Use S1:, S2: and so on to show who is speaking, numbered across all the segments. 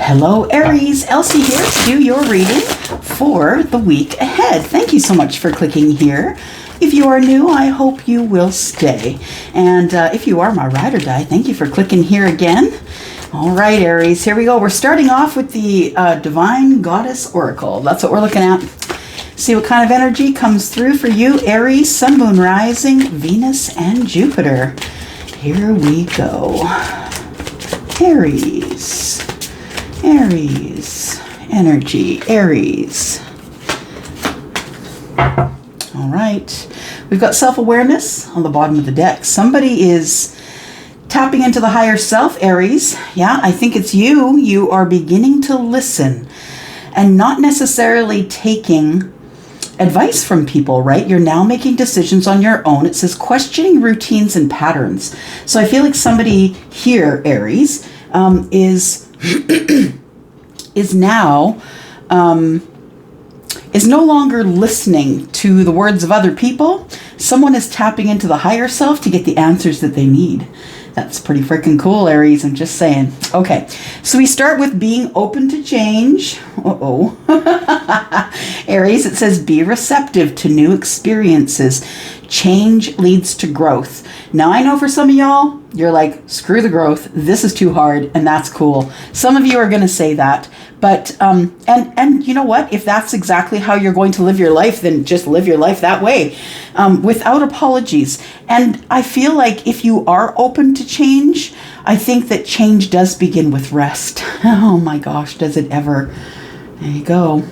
S1: Hello Aries, Elsie here to do your reading for the week ahead. Thank you so much for clicking here. If you are new, I hope you will stay. And if you are my ride or die, thank you for clicking here again. All right, Aries, here we go. We're starting off with the Divine Goddess Oracle. That's what we're looking at. See what kind of energy comes through for you, Aries, Sun, Moon, Rising, Venus, and Jupiter. Here we go. Aries. Aries, energy, Aries. All right, we've got self-awareness on the bottom of the deck. Somebody is tapping into the higher self, Aries. Yeah, I think it's you. You are beginning to listen and not necessarily taking advice from people, right? You're now making decisions on your own. It says questioning routines and patterns. So I feel like somebody here, Aries, is now is no longer listening to the words of other people. Someone is tapping into the higher self to get the answers that they need. That's pretty freaking cool, Aries. I'm just saying. Okay, so we start with being open to change. Uh-oh. Aries, it says be receptive to new experiences. Change leads to growth. Now, I know for some of y'all, you're like, screw the growth. This is too hard, and that's cool. Some of you are going to say that. But, and you know what? If that's exactly how you're going to live your life, then just live your life that way, without apologies. And I feel like if you are open to change, I think that change does begin with rest. Oh my gosh, does it ever? There you go.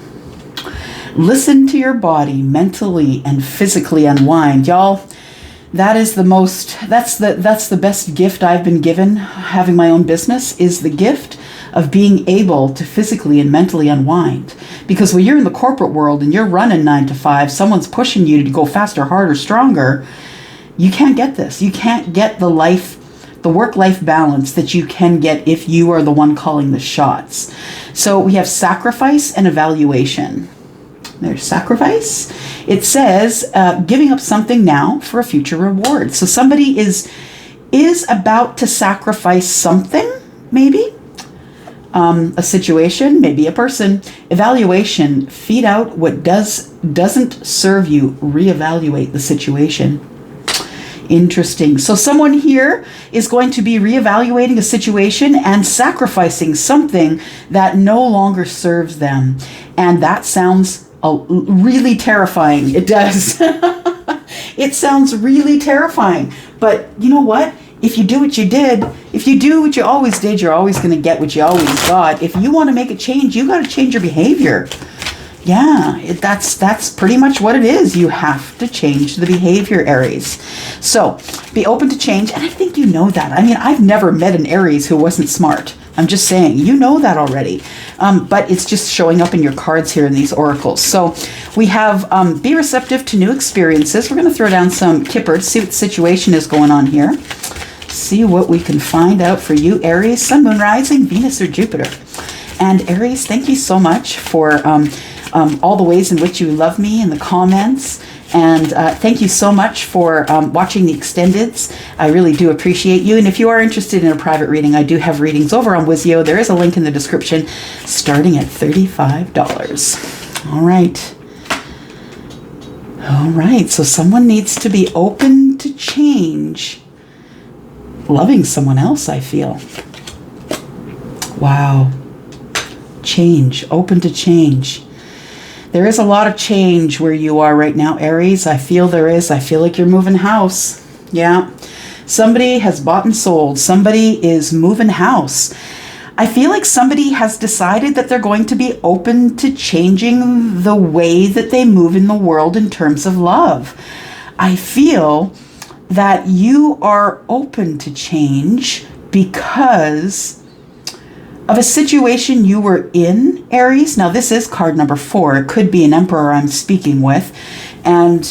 S1: Listen to your body, mentally and physically unwind. Y'all, that is that's the best gift I've been given. Having my own business is the gift of being able to physically and mentally unwind. Because when you're in the corporate world and you're running 9 to 5, someone's pushing you to go faster, harder, stronger, you can't get this. You can't get the work-life balance that you can get if you are the one calling the shots. So we have sacrifice and evaluation. There's sacrifice. It says giving up something now for a future reward. So somebody is about to sacrifice something, maybe. A situation, maybe a person. Evaluation, feed out what doesn't serve you, reevaluate the situation. Interesting. So someone here is going to be reevaluating a situation and sacrificing something that no longer serves them. And that sounds really terrifying. It does. It sounds really terrifying. But you know what? If you do what you did, if you do what you always did, you're always going to get what you always got. If you want to make a change, you got to change your behavior. Yeah, that's pretty much what it is. You have to change the behavior, Aries. So be open to change. And I think you know that. I mean, I've never met an Aries who wasn't smart. I'm just saying, you know that already. But it's just showing up in your cards here in these oracles. So we have be receptive to new experiences. We're going to throw down some kippers, see what the situation is going on here. See what we can find out for you, Aries, Sun, Moon, Rising, Venus, or Jupiter. And Aries, thank you so much for all the ways in which you love me in the comments. And thank you so much for watching the extendeds. I really do appreciate you. And if you are interested in a private reading, I do have readings over on Wizio. There is a link in the description starting at $35. All right. All right. So someone needs to be open to change. Loving someone else, I feel. Wow. Change. Open to change. There is a lot of change where you are right now, Aries. I feel there is. I feel like you're moving house. Yeah. Somebody has bought and sold. Somebody is moving house. I feel like somebody has decided that they're going to be open to changing the way that they move in the world in terms of love. I feel that you are open to change because of a situation you were in, Aries. Now, this is card number 4. It could be an emperor I'm speaking with. And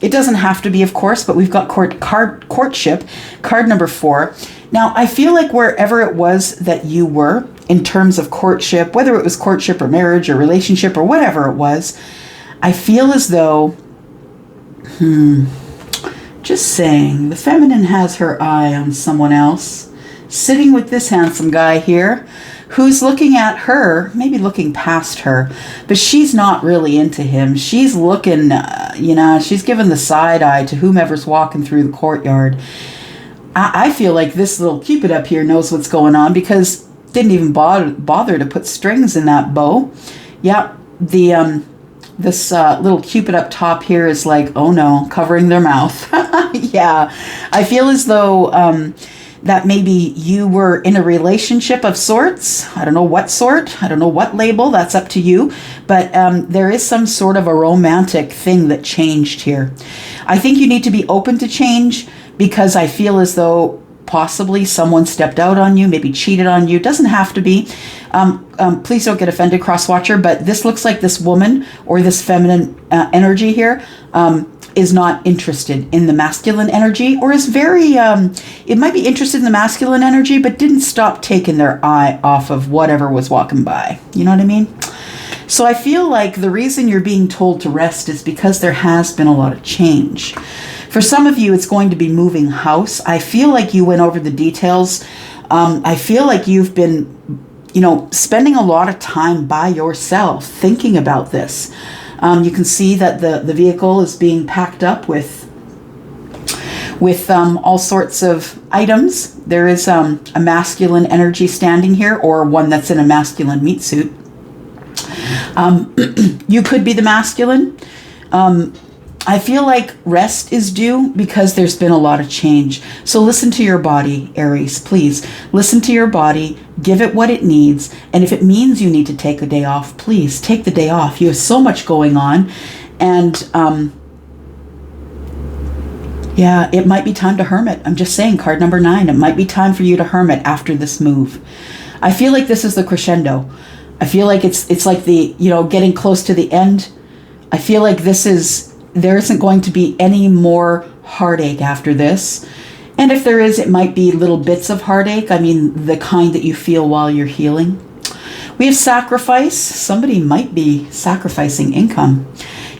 S1: it doesn't have to be, of course, but we've got courtship, card number 4. Now, I feel like wherever it was that you were in terms of courtship, whether it was courtship or marriage or relationship or whatever it was, I feel as though, just saying, the feminine has her eye on someone else. Sitting with this handsome guy here. who's looking at her, maybe looking past her, but she's not really into him. She's looking, she's giving the side eye to whomever's walking through the courtyard. I feel like this little Cupid up here knows what's going on because didn't even bother to put strings in that bow. Yeah, this little Cupid up top here is like, oh no, covering their mouth. Yeah, I feel as though that maybe you were in a relationship of sorts. I don't know what sort. I don't know what label. That's up to you. But there is some sort of a romantic thing that changed here. I think you need to be open to change because I feel as though possibly someone stepped out on you, maybe cheated on you. Doesn't have to be. Please don't get offended, cross-watcher, but this looks like this woman or this feminine energy here is not interested in the masculine energy, or is very, it might be interested in the masculine energy, but didn't stop taking their eye off of whatever was walking by. You know what I mean? So I feel like the reason you're being told to rest is because there has been a lot of change. For some of you, it's going to be moving house. I feel like you went over the details. I feel like you've been, spending a lot of time by yourself thinking about this. You can see that the vehicle is being packed up with all sorts of items. There is a masculine energy standing here, or one that's in a masculine meat suit. You could be the masculine. I feel like rest is due because there's been a lot of change. So listen to your body, Aries, please. Listen to your body, give it what it needs. And if it means you need to take a day off, please take the day off. You have so much going on. And it might be time to hermit. I'm just saying, card number 9, it might be time for you to hermit after this move. I feel like this is the crescendo. I feel like it's like the, getting close to the end. I feel like there isn't going to be any more heartache after this. And if there is, it might be little bits of heartache. I mean, the kind that you feel while you're healing. We have sacrifice. Somebody might be sacrificing income.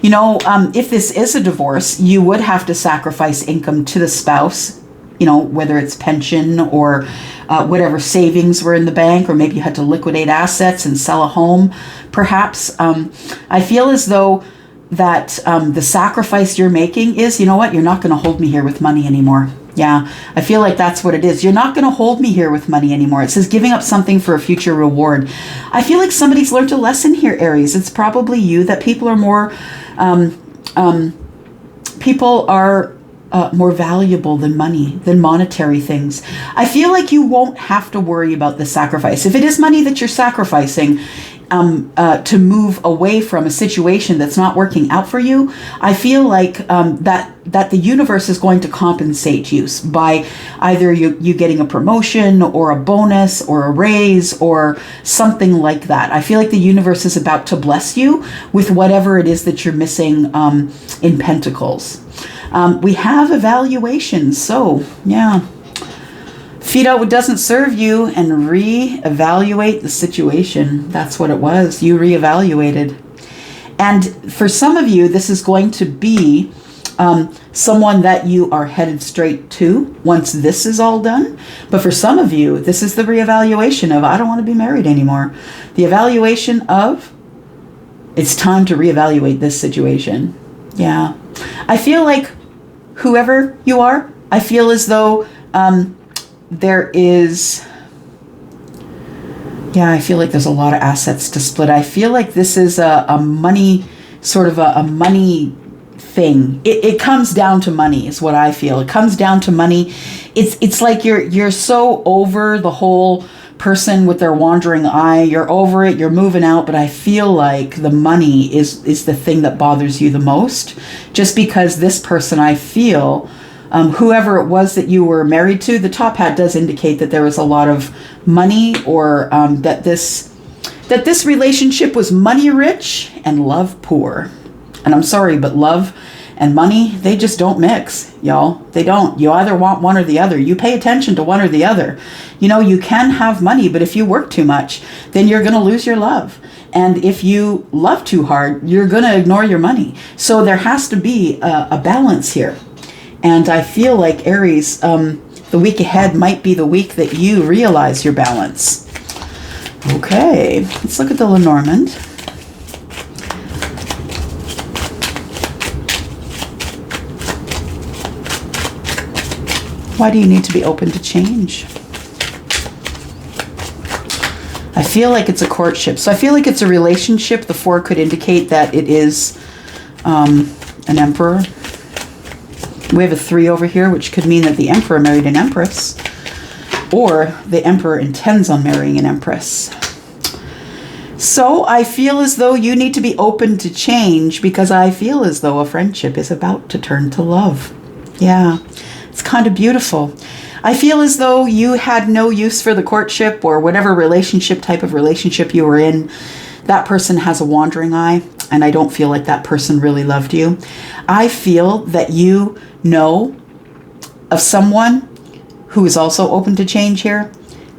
S1: If this is a divorce, you would have to sacrifice income to the spouse, whether it's pension or whatever savings were in the bank, or maybe you had to liquidate assets and sell a home, perhaps. I feel as though that the sacrifice you're making is, you're not going to hold me here with money anymore. Yeah, I feel like that's what it is. You're not going to hold me here with money anymore. It says giving up something for a future reward. I feel like somebody's learned a lesson here, Aries. It's probably you, that people are more more valuable than money, than monetary things. I feel like you won't have to worry about the sacrifice. If it is money that you're sacrificing to move away from a situation that's not working out for you, I feel like that the universe is going to compensate you by either you getting a promotion or a bonus or a raise or something like that. I feel like the universe is about to bless you with whatever it is that you're missing in Pentacles. We have evaluations, so yeah. Feed out what doesn't serve you and re-evaluate the situation. That's what it was. You re-evaluated. And for some of you, this is going to be someone that you are headed straight to once this is all done. But for some of you, this is the re-evaluation of, I don't want to be married anymore. The evaluation of, it's time to re-evaluate this situation. Yeah. I feel like whoever you are, I feel as though there is, I feel like there's a lot of assets to split. I feel like this is a money, sort of a money thing. It comes down to money is what I feel. It comes down to money. It's like you're so over the whole person with their wandering eye. You're over it. You're moving out. But I feel like the money is the thing that bothers you the most. Just because this person, I feel, whoever it was that you were married to, the top hat does indicate that there was a lot of money, or that this relationship was money rich and love poor. And I'm sorry, but love and money, they just don't mix, y'all. They don't. You either want one or the other. You pay attention to one or the other. You can have money, but if you work too much, then you're going to lose your love. And if you love too hard, you're going to ignore your money. So there has to be a balance here. And I feel like, Aries, the week ahead might be the week that you realize your balance. Okay, let's look at the Lenormand. Why do you need to be open to change? I feel like it's a courtship. So I feel like it's a relationship. The 4 could indicate that it is an emperor. We have a 3 over here, which could mean that the emperor married an empress, or the emperor intends on marrying an empress. So I feel as though you need to be open to change, because I feel as though a friendship is about to turn to love. Yeah, it's kind of beautiful. I feel as though you had no use for the courtship or whatever relationship, type of relationship you were in. That person has a wandering eye, and I don't feel like that person really loved you. I feel that you know of someone who is also open to change here,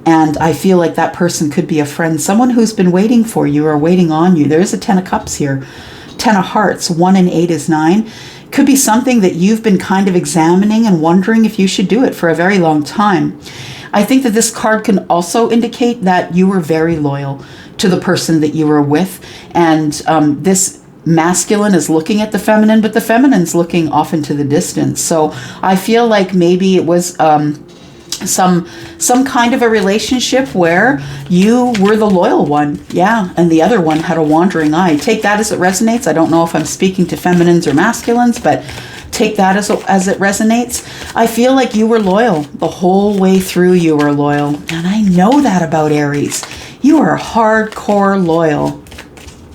S1: and I feel like that person could be a friend, someone who's been waiting for you or waiting on you. There is a 10 of Cups here, 10 of Hearts, 1 and 8 is 9. Could be something that you've been kind of examining and wondering if you should do it for a very long time. I think that this card can also indicate that you were very loyal to the person that you were with, and this masculine is looking at the feminine, but the feminine's looking off into the distance. So I feel like maybe it was some kind of a relationship where you were the loyal one, yeah, and the other one had a wandering eye. Take that as it resonates. I don't know if I'm speaking to feminines or masculines, but take that as it resonates. I feel like you were loyal the whole way through. You were loyal, and I know that about Aries. You are hardcore loyal.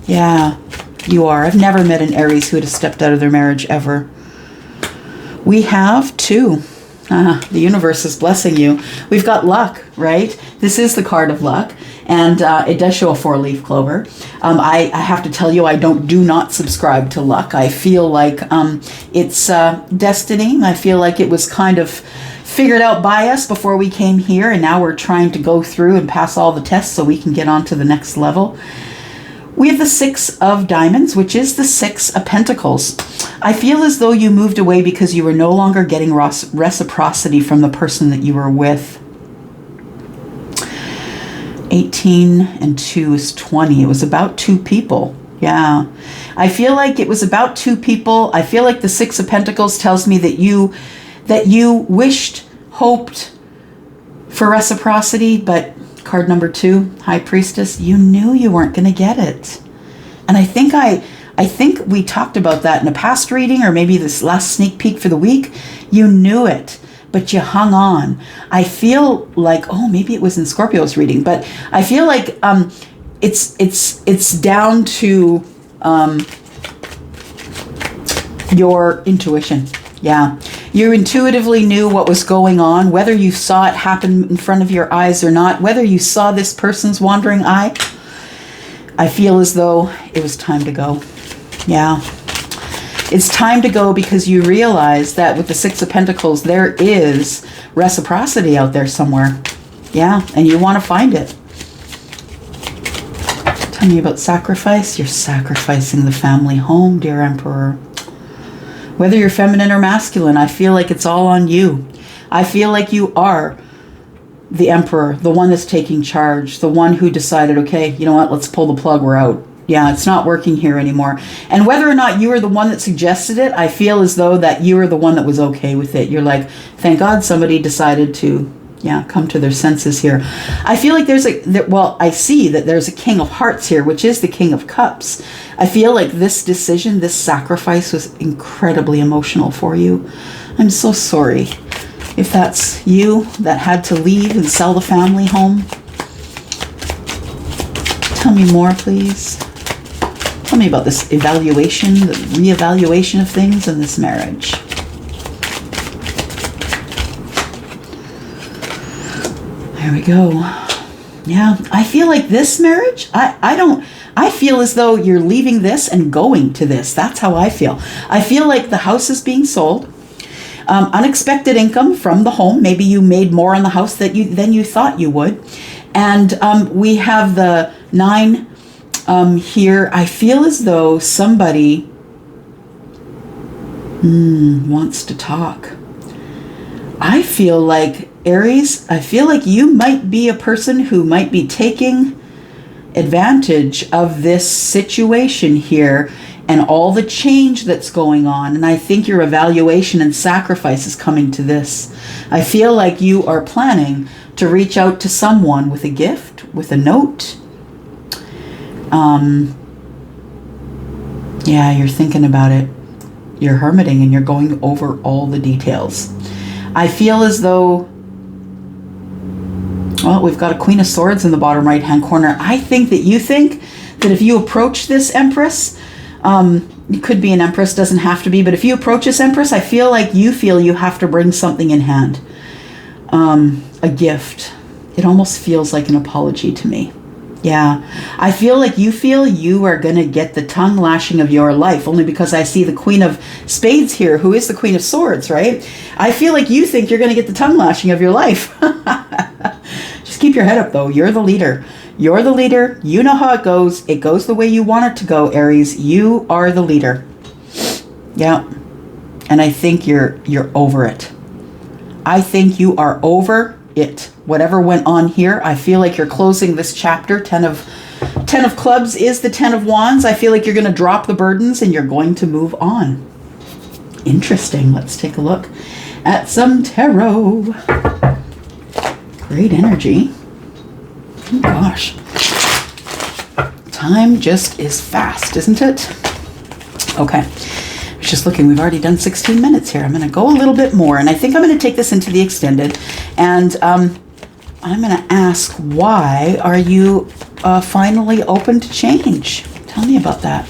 S1: Yeah, you are. I've never met an Aries who would have stepped out of their marriage ever. We have 2. The universe is blessing you. We've got luck, right? This is the card of luck, and it does show a 4-leaf clover. I have to tell you, I do not subscribe to luck. I feel like it's destiny. I feel like it was kind of figured out by us before we came here, and now we're trying to go through and pass all the tests so we can get on to the next level. We have the 6 of Diamonds, which is the 6 of Pentacles. I feel as though you moved away because you were no longer getting reciprocity from the person that you were with. 18 and 2 is 20. It was about 2 people. Yeah. I feel like it was about 2 people. I feel like the 6 of Pentacles tells me that you wished, hoped for reciprocity, but card number 2, High Priestess, you knew you weren't going to get it. And I think we talked about that in a past reading, or maybe this last sneak peek for the week. You knew it, but you hung on. I feel like, oh, maybe it was in Scorpio's reading, but I feel like it's down to your intuition. Yeah. You intuitively knew what was going on, whether you saw it happen in front of your eyes or not, whether you saw this person's wandering eye. I feel as though it was time to go. Yeah. It's time to go because you realize that with the 6 of Pentacles, there is reciprocity out there somewhere. Yeah, and you want to find it. Tell me about sacrifice. You're sacrificing the family home, dear Emperor. Whether you're feminine or masculine, I feel like it's all on you. I feel like you are the Emperor, the one that's taking charge, the one who decided, okay, you know what, let's pull the plug, we're out. Yeah, it's not working here anymore. And whether or not you were the one that suggested it, I feel as though that you were the one that was okay with it. You're like, thank God somebody decided to, come to their senses here. I feel like I see that there's a King of Hearts here, which is the King of Cups. I feel like this decision, this sacrifice was incredibly emotional for you. I'm so sorry if that's you that had to leave and sell the family home. Tell me more, please. Tell me about this evaluation, the reevaluation of things in this marriage. There we go. Yeah, I feel like this marriage, I feel as though you're leaving this and going to this. That's how I feel. I feel like the house is being sold. Unexpected income from the home. Maybe you made more on the house than you thought you would. And we have the 9 here. I feel as though somebody wants to talk. I feel like, Aries, I feel like you might be a person who might be taking advantage of this situation here and all the change that's going on. And I think your evaluation and sacrifice is coming to this. I feel like you are planning to reach out to someone with a gift, with a note. Yeah, you're thinking about it. You're hermiting and you're going over all the details. I feel as though, well, we've got a Queen of Swords in the bottom right-hand corner. I think that you think that if you approach this Empress, it could be an Empress, doesn't have to be, but if you approach this Empress, I feel like you have to bring something in hand. A gift. It almost feels like an apology to me. Yeah, I feel like you are going to get the tongue lashing of your life, only because I see the Queen of Spades here, who is the Queen of Swords, right? I feel like you think you're going to get the tongue lashing of your life. Just keep your head up, though. You're the leader. You're the leader. You know how it goes. It goes the way you want it to go, Aries. You are the leader. Yeah. And I think you're over it. I think you are over it. Whatever went on here, I feel like you're closing this chapter. 10 of clubs is the 10 of wands. I feel like you're going to drop the burdens and you're going to move on. Interesting. Let's take a look at some tarot. Great energy. Oh gosh. Time just is fast, isn't it? Okay. I was just looking. We've already done 16 minutes here. I'm going to go a little bit more, and I think I'm going to take this into the extended. And I'm going to ask, why are you finally open to change? Tell me about that.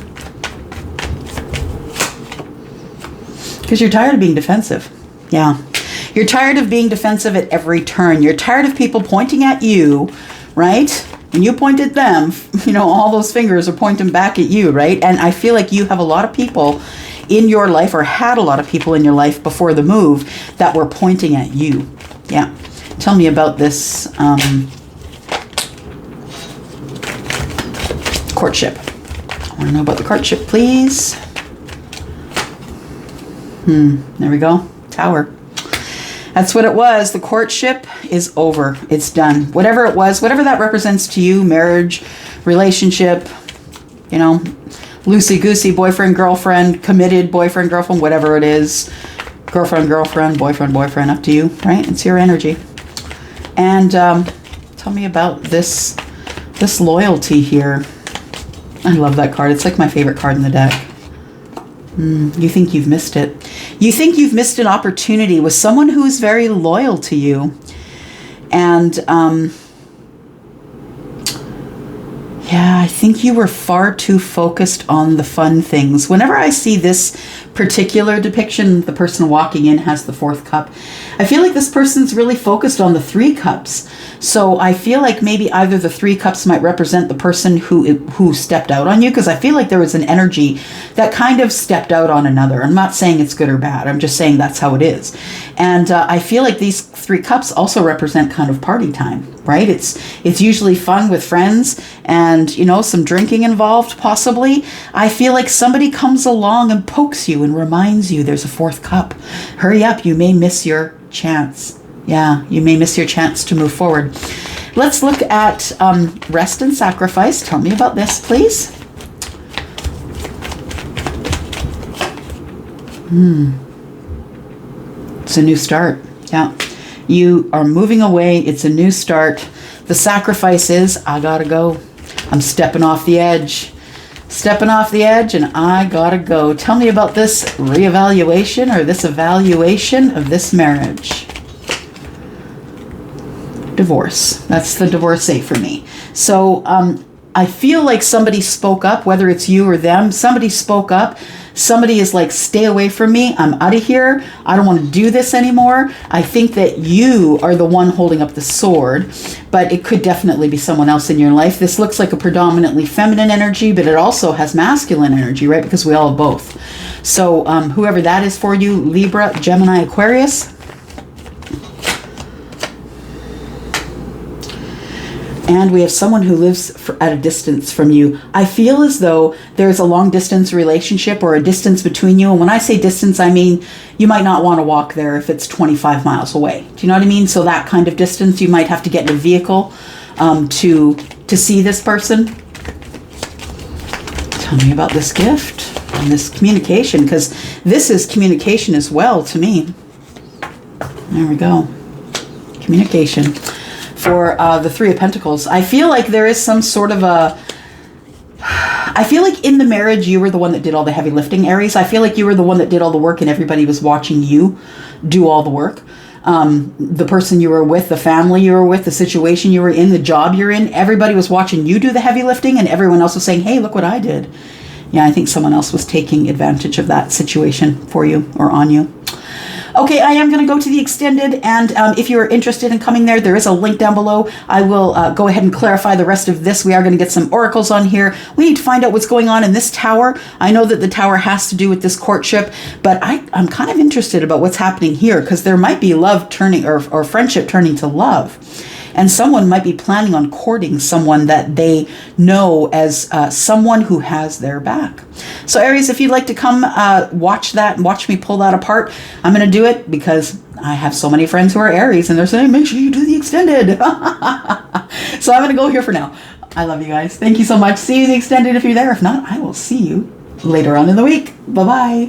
S1: Because you're tired of being defensive. Yeah. You're tired of being defensive at every turn. You're tired of people pointing at you, right? When you point at them, you know, all those fingers are pointing back at you, right? And I feel like you have a lot of people in your life, or had a lot of people in your life before the move, that were pointing at you. Yeah. Tell me about this courtship. I want to know about the courtship, please. There we go. Tower. That's what it was. The courtship is over. It's done. Whatever it was, whatever that represents to you, marriage, relationship, you know, loosey-goosey, boyfriend, girlfriend, committed boyfriend, girlfriend, whatever it is. Girlfriend, girlfriend, boyfriend, boyfriend, up to you, right? It's your energy. And tell me about this loyalty here. I love that card. It's like my favorite card in the deck. You think you've missed it. You think you've missed an opportunity with someone who is very loyal to you. And yeah, I think you were far too focused on the fun things. Whenever I see this particular depiction, the person walking in has the 4th cup. I feel like this person's really focused on the 3 cups. So I feel like maybe either the 3 cups might represent the person who stepped out on you, because I feel like there was an energy that kind of stepped out on another. I'm not saying it's good or bad. I'm just saying that's how it is. And I feel like these 3 cups also represent kind of party time, right? It's usually fun with friends and, you know, some drinking involved possibly. I feel like somebody comes along and pokes you and reminds you there's a 4th cup. Hurry up, you may miss your chance. Yeah, you may miss your chance to move forward. Let's look at rest and sacrifice. Tell me about this, please. It's a new start. Yeah. You are moving away. It's a new start. The sacrifice is, I gotta go. I'm stepping off the edge. Stepping off the edge, and I gotta go. Tell me about this reevaluation, or this evaluation of this marriage. Divorce. That's the divorcee for me. So I feel like somebody spoke up, whether it's you or them. Somebody spoke up. Somebody is like, stay away from me. I'm out of here. I don't want to do this anymore. I think that you are the one holding up the sword, but it could definitely be someone else in your life. This looks like a predominantly feminine energy, but it also has masculine energy, right? Because we all have both. So whoever that is for you, Libra, Gemini, Aquarius. And we have someone who lives at a distance from you. I feel as though there's a long distance relationship or a distance between you. And when I say distance, I mean you might not want to walk there if it's 25 miles away. Do you know what I mean? So that kind of distance, you might have to get in a vehicle to to see this person. Tell me about this gift and this communication, because this is communication as well to me. There we go. Communication. For the Three of Pentacles, I feel like there is some sort of I feel like in the marriage, you were the one that did all the heavy lifting, Aries. I feel like you were the one that did all the work and everybody was watching you do all the work. The person you were with, the family you were with, the situation you were in, the job you're in, everybody was watching you do the heavy lifting and everyone else was saying, hey, look what I did. Yeah, I think someone else was taking advantage of that situation for you or on you. Okay, I am going to go to the extended, and if you're interested in coming there, there is a link down below. I will go ahead and clarify the rest of this. We are going to get some oracles on here. We need to find out what's going on in this tower. I know that the tower has to do with this courtship, but I'm kind of interested about what's happening here, because there might be love turning or friendship turning to love. And someone might be planning on courting someone that they know as someone who has their back. So Aries, if you'd like to come watch that and watch me pull that apart, I'm going to do it because I have so many friends who are Aries and they're saying, make sure you do the extended. So I'm going to go here for now. I love you guys. Thank you so much. See you in the extended if you're there. If not, I will see you later on in the week. Bye-bye.